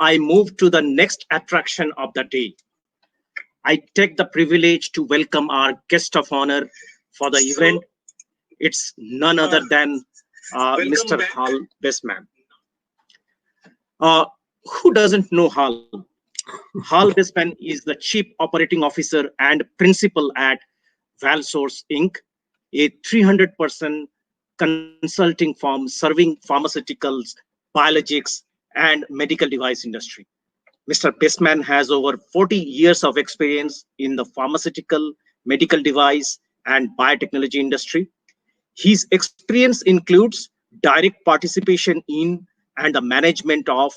I move to the next attraction of the day. I take the privilege to welcome our guest of honor for the event. It's none other than Mr. Hal Baseman. Uh, who doesn't know Hal? Hal Baseman is the Chief Operating Officer and Principal at ValSource Inc., a 300% consulting firm serving pharmaceuticals, biologics, and medical device industry. Mr. Baseman has over 40 years of experience in the pharmaceutical, medical device, and biotechnology industry. His experience includes direct participation in and the management of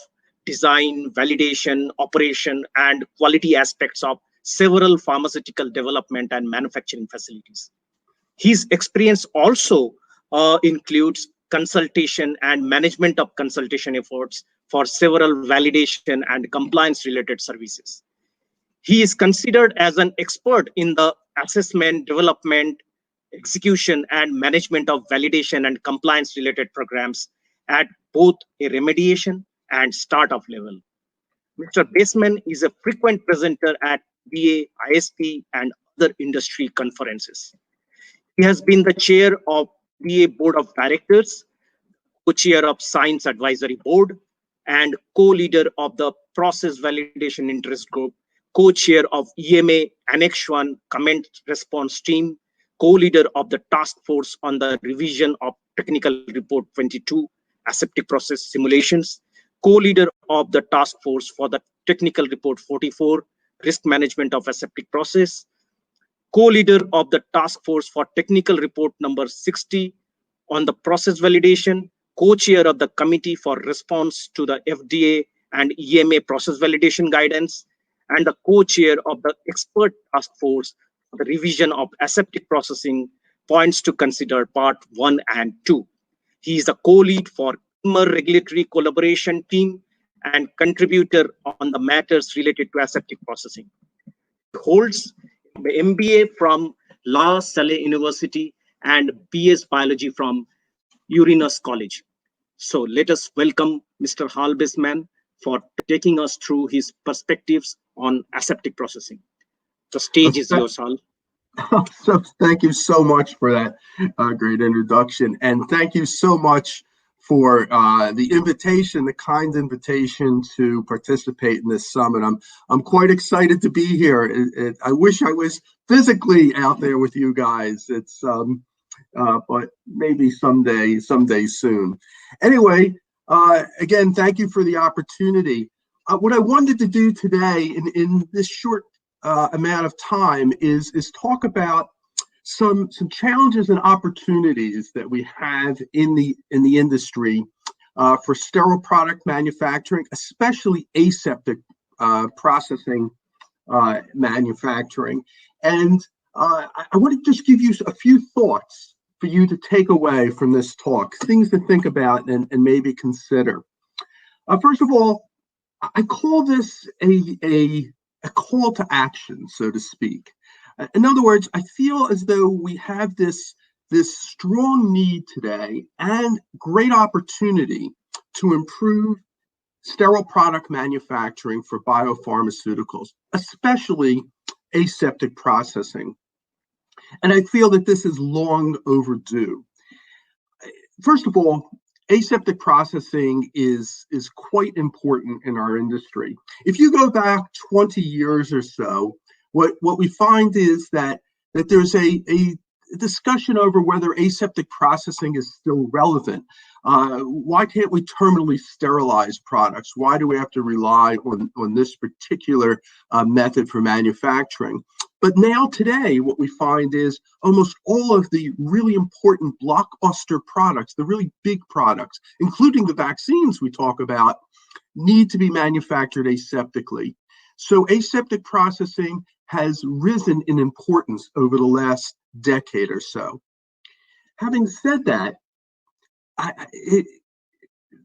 design, validation, operation, and quality aspects of several pharmaceutical development and manufacturing facilities. His experience also includes consultation and management of consultation efforts for several validation and compliance related services. He is considered as an expert in the assessment, development, execution, and management of validation and compliance related programs at both a remediation and startup level. Mr. Baseman is a frequent presenter at DA, ISP, and other industry conferences. He has been the chair of DA Board of Directors, co-chair of Science Advisory Board, and co-leader of the Process Validation Interest Group, co-chair of EMA Annex 1 Comment Response Team, co-leader of the Task Force on the Revision of Technical Report 22, Aseptic Process Simulations, co-leader of the Task Force for the Technical Report 44, Risk Management of Aseptic Process, co-leader of the Task Force for Technical Report number 60 on the process validation, co-chair of the Committee for Response to the FDA and EMA process validation guidance, and the co-chair of the Expert Task Force for the Revision of Aseptic Processing Points to Consider Part 1 and 2. He is a co-lead for Regulatory Collaboration Team and contributor on the matters related to aseptic processing. He holds the MBA from La Salle University and BS Biology from Uranus College. So let us welcome Mr. Hal Baseman for taking us through his perspectives on aseptic processing. The stage is yours, Hal. So thank you so much for that great introduction, and thank you so much for the invitation, the kind invitation to participate in this summit. I'm quite excited to be here. I wish I was physically out there with you guys. But maybe someday soon. Anyway, again, thank you for the opportunity. What I wanted to do today in this short amount of time is talk about some challenges and opportunities that we have in the industry for sterile product manufacturing, especially aseptic processing manufacturing. And I want to just give you a few thoughts for you to take away from this talk, things to think about and maybe consider. First of all, I call this a call to action, so to speak. In other words, I feel as though we have this strong need today and great opportunity to improve sterile product manufacturing for biopharmaceuticals, especially aseptic processing. And I feel that this is long overdue. First of all, aseptic processing is quite important in our industry. If you go back 20 years or so, what we find is that there's a discussion over whether aseptic processing is still relevant. Why can't we terminally sterilize products? Why do we have to rely on this particular method for manufacturing? But now today, what we find is almost all of the really important blockbuster products, the really big products, including the vaccines we talk about, need to be manufactured aseptically. So aseptic processing has risen in importance over the last decade or so. Having said that,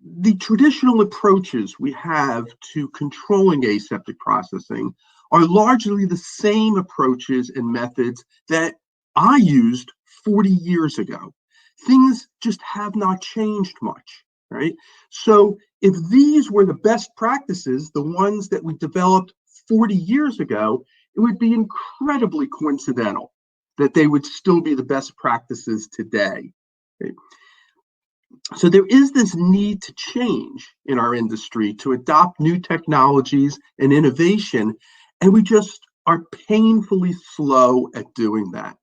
the traditional approaches we have to controlling aseptic processing are largely the same approaches and methods that I used 40 years ago. Things just have not changed much. right? So if these were the best practices, the ones that we developed 40 years ago, it would be incredibly coincidental that they would still be the best practices today. Right? So there is this need to change in our industry, to adopt new technologies and innovation, and we just are painfully slow at doing that.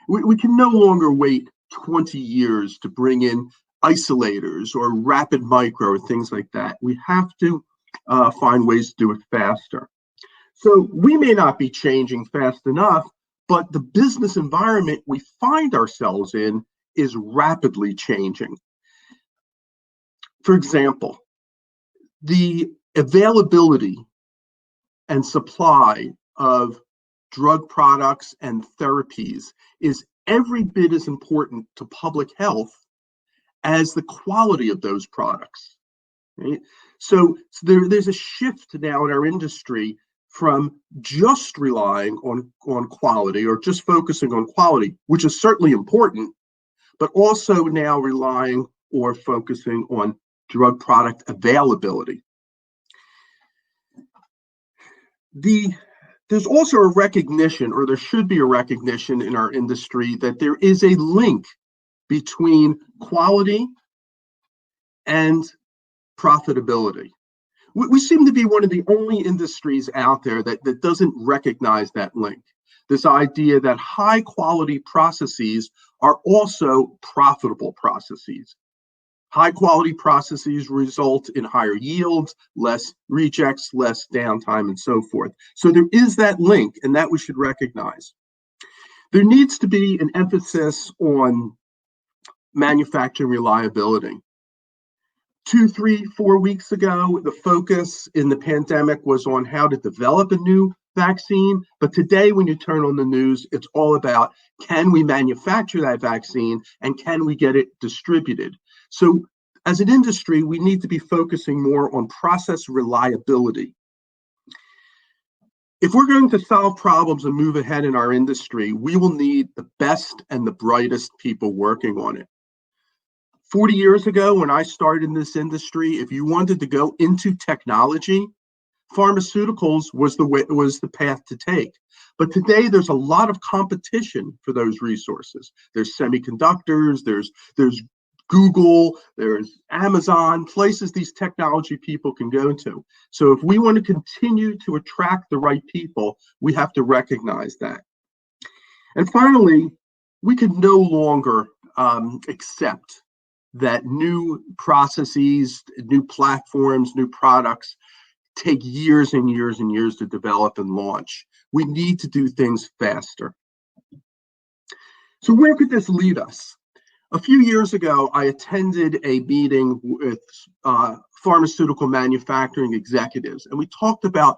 We can no longer wait 20 years to bring in isolators or rapid micro or things like that. We have to find ways to do it faster. So we may not be changing fast enough, but the business environment we find ourselves in is rapidly changing. For example, the availability and supply of drug products and therapies is every bit as important to public health as the quality of those products. Right? So there's a shift now in our industry from just relying on quality or just focusing on quality, which is certainly important, but also now relying or focusing on drug product availability. There's also a recognition, or there should be a recognition in our industry, that there is a link between quality and profitability. We seem to be one of the only industries out there that doesn't recognize that link. This idea that high quality processes are also profitable processes. High quality processes result in higher yields, less rejects, less downtime, and so forth. So there is that link, and that we should recognize. There needs to be an emphasis on manufacturing reliability. 2, 3, 4 weeks ago, the focus in the pandemic was on how to develop a new vaccine. But today, when you turn on the news, it's all about, can we manufacture that vaccine and can we get it distributed? So as an industry, we need to be focusing more on process reliability. If we're going to solve problems and move ahead in our industry, we will need the best and the brightest people working on it. 40 years ago, when I started in this industry, if you wanted to go into technology, pharmaceuticals was the path to take. But today, there's a lot of competition for those resources. There's semiconductors, there's Google, there's Amazon, places these technology people can go to. So if we want to continue to attract the right people, we have to recognize that. And finally, we can no longer accept that new processes, new platforms, new products take years and years and years to develop and launch. We need to do things faster. So where could this lead us? A few years ago, I attended a meeting with pharmaceutical manufacturing executives, and we talked about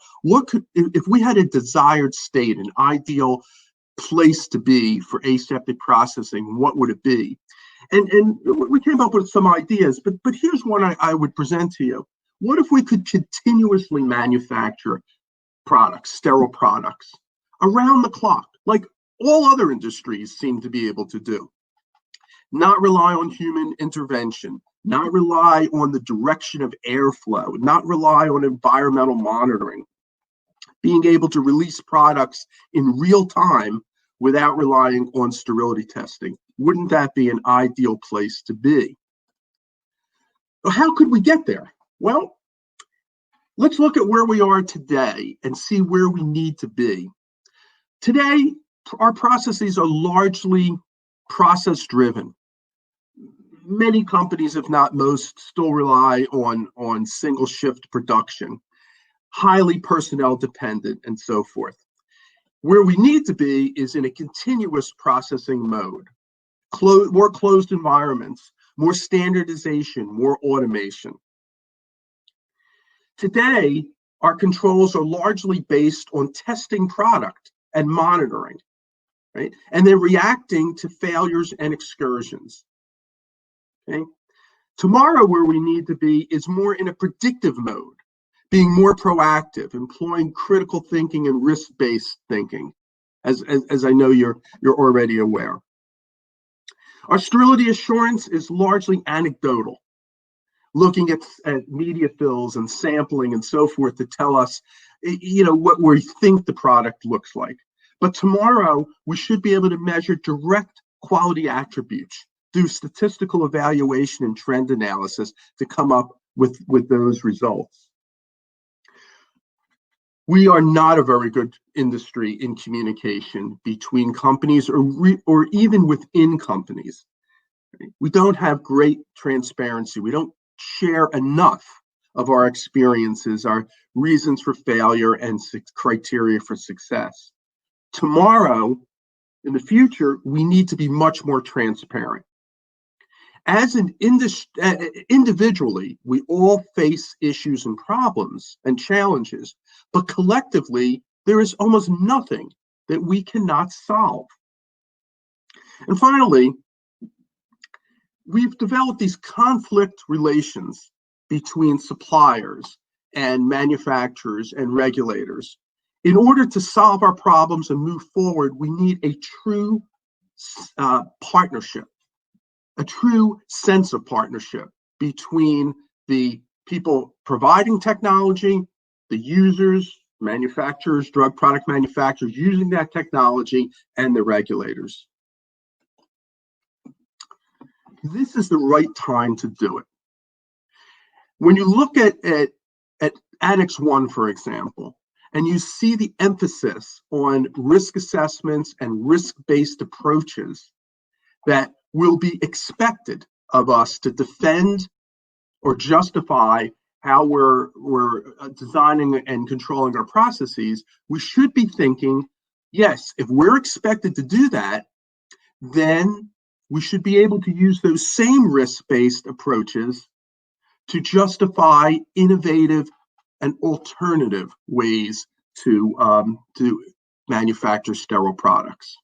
if we had a desired state, an ideal place to be for aseptic processing, what would it be? And we came up with some ideas, but here's one I would present to you. What if we could continuously manufacture products, sterile products, around the clock, like all other industries seem to be able to do? Not rely on human intervention, not rely on the direction of airflow, not rely on environmental monitoring, being able to release products in real time without relying on sterility testing. Wouldn't that be an ideal place to be? Well, how could we get there? Well, let's look at where we are today and see where we need to be. Today, our processes are largely process-driven. Many companies, if not most, still rely on single shift production, highly personnel dependent, and so forth. Where we need to be is in a continuous processing mode, more closed environments, more standardization, more automation. Today, our controls are largely based on testing product and monitoring, right? And then reacting to failures and excursions. Okay. Tomorrow, where we need to be is more in a predictive mode, being more proactive, employing critical thinking and risk-based thinking, as I know you're already aware. Our sterility assurance is largely anecdotal. looking at media fills and sampling and so forth to tell us, what we think the product looks like. But tomorrow, we should be able to measure direct quality attributes, do statistical evaluation and trend analysis to come up with those results. We are not a very good industry in communication between companies or even within companies. We don't have great transparency. We don't share enough of our experiences, our reasons for failure, and criteria for success. Tomorrow, in the future, we need to be much more transparent. As an individually, we all face issues and problems and challenges, but collectively, there is almost nothing that we cannot solve. And finally, we've developed these conflict relations between suppliers and manufacturers and regulators. In order to solve our problems and move forward, we need a true partnership, a true sense of partnership between the people providing technology, the users, manufacturers, drug product manufacturers using that technology, and the regulators. This is the right time to do it. When you look at Annex 1, for example, and you see the emphasis on risk assessments and risk-based approaches that will be expected of us to defend or justify how we're designing and controlling our processes, we should be thinking, yes, if we're expected to do that, then we should be able to use those same risk-based approaches to justify innovative and alternative ways to manufacture sterile products.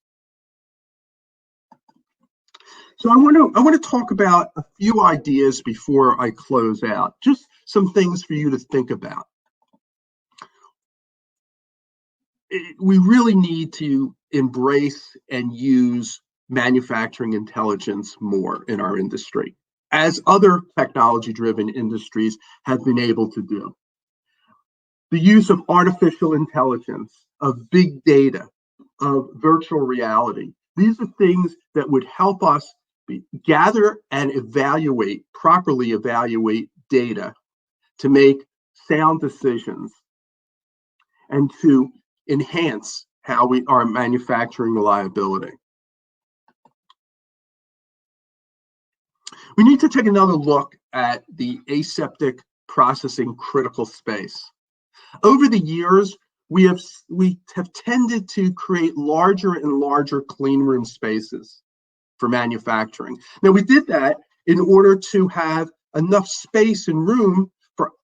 So I want to talk about a few ideas before I close out, just some things for you to think about. We really need to embrace and use manufacturing intelligence more in our industry, as other technology-driven industries have been able to do. The use of artificial intelligence, of big data, of virtual reality. These are things that would help us gather and properly evaluate data to make sound decisions and to enhance how we are manufacturing reliability. We need to take another look at the aseptic processing critical space. Over the years, we have tended to create larger and larger clean room spaces for manufacturing. Now, we did that in order to have enough space and room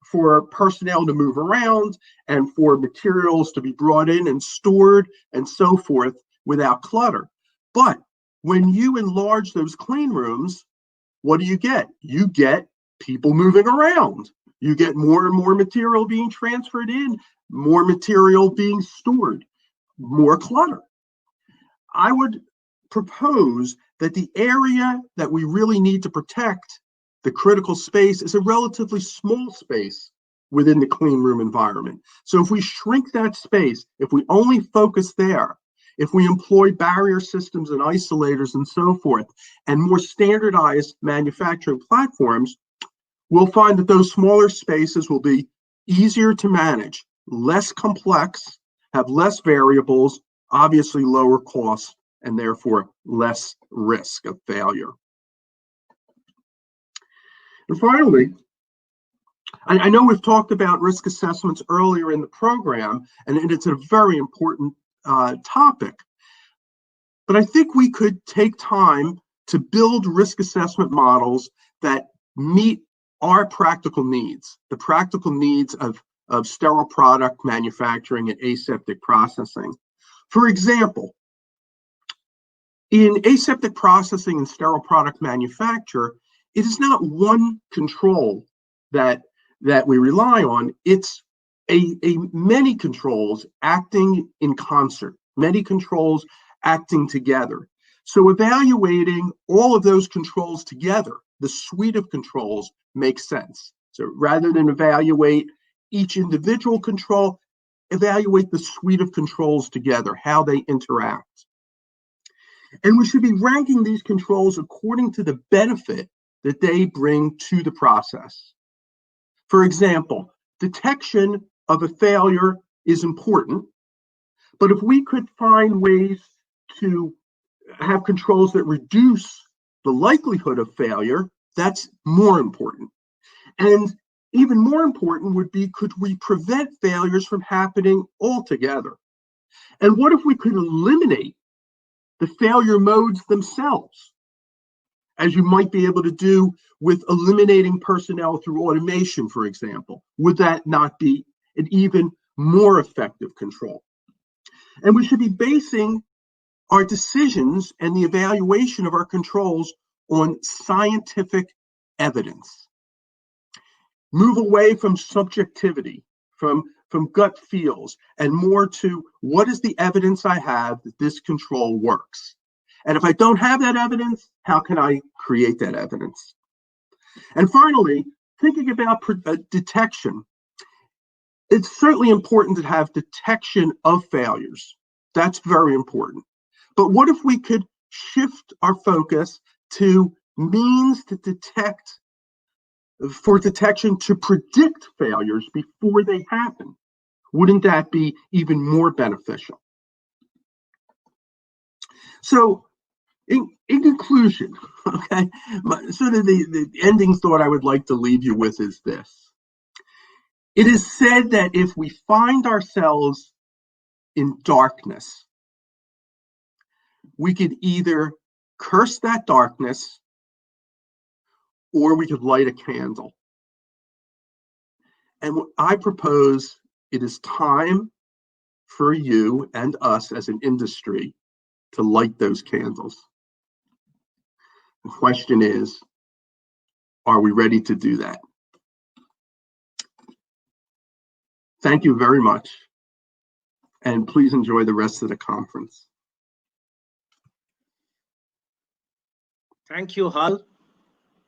for personnel to move around and for materials to be brought in and stored and so forth without clutter. But when you enlarge those clean rooms, what do you get? You get people moving around. You get more and more material being transferred in, more material being stored, more clutter. I would propose that the area that we really need to protect, the critical space, is a relatively small space within the clean room environment. So if we shrink that space, if we only focus there, if we employ barrier systems and isolators and so forth, and more standardized manufacturing platforms, we'll find that those smaller spaces will be easier to manage, less complex, have less variables, obviously lower costs, and therefore less risk of failure. And finally, I know we've talked about risk assessments earlier in the program, and it's a very important topic. But I think we could take time to build risk assessment models that meet our practical needs, the practical needs of sterile product manufacturing and aseptic processing. For example, in aseptic processing and sterile product manufacture, it is not one control that we rely on. It's a many controls acting in concert, many controls acting together. So evaluating all of those controls together, the suite of controls, makes sense. So rather than evaluate each individual control, evaluate the suite of controls together, how they interact. And we should be ranking these controls according to the benefit that they bring to the process. For example, detection of a failure is important, but if we could find ways to have controls that reduce the likelihood of failure, that's more important. And even more important would be, could we prevent failures from happening altogether? And what if we could eliminate the failure modes themselves, as you might be able to do with eliminating personnel through automation, for example? Would that not be an even more effective control? And we should be basing our decisions and the evaluation of our controls on scientific evidence. Move away from subjectivity, from gut feels, and more to what is the evidence I have that this control works? And if I don't have that evidence, how can I create that evidence? And finally, thinking about detection, it's certainly important to have detection of failures. That's very important. But what if we could shift our focus to means to detect, for detection to predict failures before they happen? Wouldn't that be even more beneficial? So in conclusion, okay, sort of the ending thought I would like to leave you with is this. It is said that if we find ourselves in darkness, we could either curse that darkness or we could light a candle. And what I propose, it is time for you and us as an industry to light those candles. The question is, are we ready to do that? Thank you very much. And please enjoy the rest of the conference. Thank you, Hal.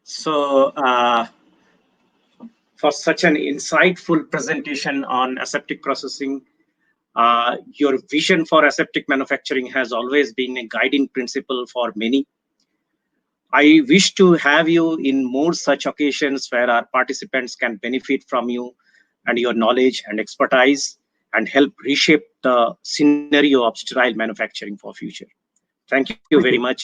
So, for such an insightful presentation on aseptic processing, your vision for aseptic manufacturing has always been a guiding principle for many. I wish to have you in more such occasions where our participants can benefit from you and your knowledge and expertise and help reshape the scenario of sterile manufacturing for future. Thank you very much.